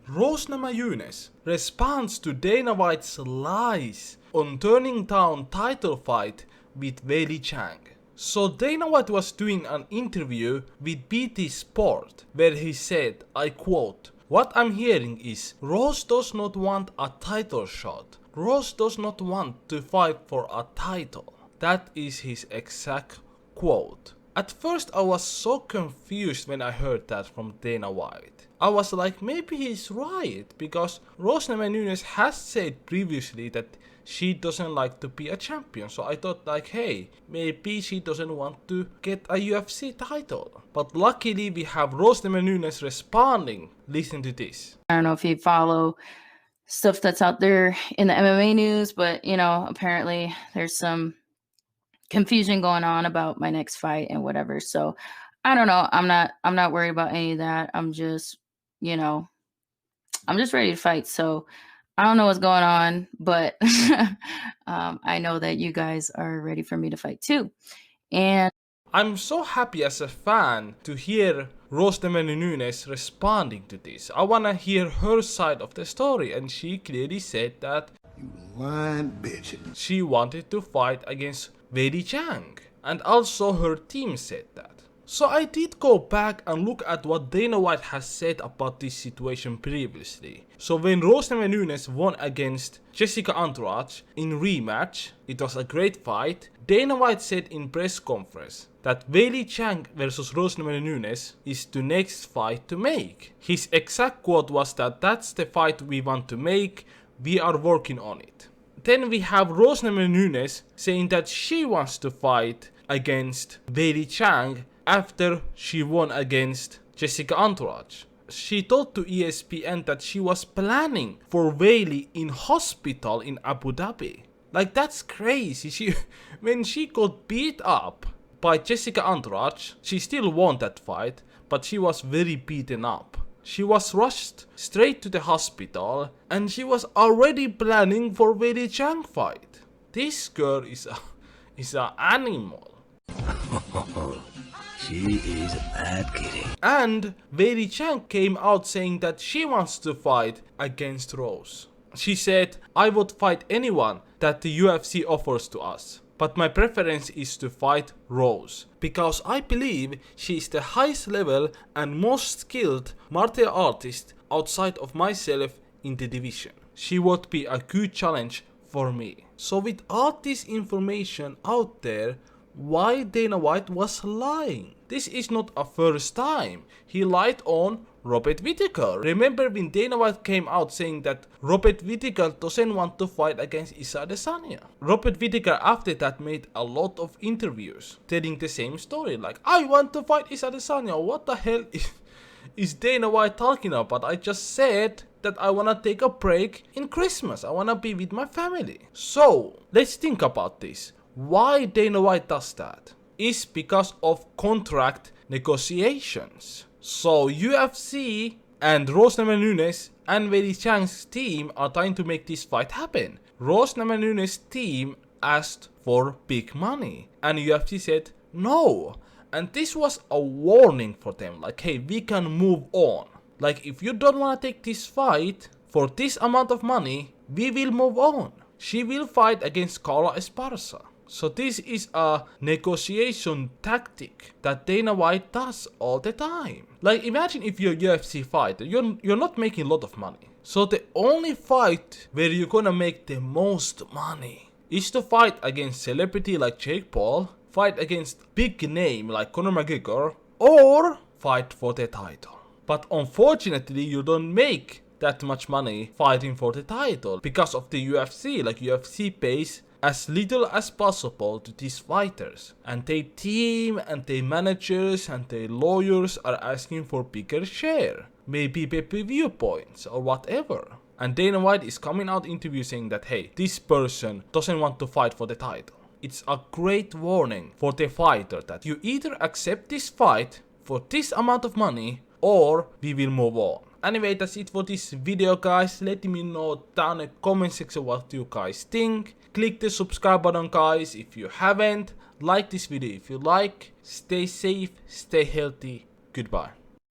Namajunas responds to Dana White's lies on turning down title fight with Weili Zhang. So Dana White was doing an interview with BT Sport where he said, I quote, "What I'm hearing is Rose does not want a title shot. Rose does not want to fight for a title." That is his exact quote. At first I was so confused when I heard that from Dana White. I was like, maybe he's right, because Rose Namajunas has said previously that she doesn't like to be a champion. So I thought like, hey, maybe she doesn't want to get a UFC title. But luckily we have Rose Namajunas responding. Listen to this. I don't know if you follow stuff that's out there in the MMA news, but you know, apparently there's some confusion going on about my next fight and whatever. So I don't know. I'm not worried about any of that. I'm just, you know, I'm just ready to fight. So I don't know what's going on, but I know that you guys are ready for me to fight too. And I'm so happy as a fan to hear Rose Namajunas responding to this. I wanna hear her side of the story, and she clearly said that you lying bitch. She wanted to fight against Weili Zhang, and also her team said that. So I did go back and look at what Dana White has said about this situation previously. So when Rose Namajunas won against Jessica Andrade in rematch, it was a great fight. Dana White said in press conference that Weili Zhang versus Rose Namajunas is the next fight to make. His exact quote was that that's the fight we want to make, we are working on it. Then we have Rose Namajunas saying that she wants to fight against Weili Zhang after she won against Jessica Andrade. She told to ESPN that she was planning for Weili in hospital in Abu Dhabi. Like, that's crazy. When she got beat up by Jessica Andrade, she still won that fight, but she was very beaten up. She was rushed straight to the hospital and she was already planning for Weili Zhang fight. This girl is an animal. She is a mad kitty. And Weili Zhang came out saying that she wants to fight against Rose. She said, I would fight anyone that the UFC offers to us, but my preference is to fight Rose, because I believe she is the highest level and most skilled martial artist outside of myself in the division. She would be a good challenge for me. So with all this information out there, why Dana White was lying? This is not a first time. He lied on Robert Whittaker. Remember when Dana White came out saying that Robert Whittaker doesn't want to fight against Isa Adesanya? Robert Whittaker after that made a lot of interviews telling the same story, like, I want to fight Isa Adesanya. What the hell is Dana White talking about? I just said that I wanna take a break in Christmas. I wanna be with my family. So let's think about this. Why Dana White does that? Is because of contract negotiations. So UFC and Rose Namajunas and Weili Zhang's team are trying to make this fight happen. Rose Namajunas' team asked for big money and UFC said no. And this was a warning for them, like, hey, we can move on. Like, if you don't want to take this fight for this amount of money, we will move on. She will fight against Carla Esparza. So this is a negotiation tactic that Dana White does all the time. Like, imagine if you're a UFC fighter, you're not making a lot of money. So the only fight where you're gonna make the most money is to fight against celebrity like Jake Paul, fight against big name like Conor McGregor, or fight for the title. But unfortunately, you don't make that much money fighting for the title because of the UFC. Like, UFC pays as little as possible to these fighters, and their team and their managers and their lawyers are asking for bigger share, maybe pay-per-view points or whatever. And Dana White is coming out interview saying that, hey, this person doesn't want to fight for the title. It's a great warning for the fighter that you either accept this fight for this amount of money or we will move on. Anyway, that's it for this video, guys. Let me know down in the comment section what you guys think. Click the subscribe button, guys, if you haven't. Like this video if you like. Stay safe, stay healthy. Goodbye.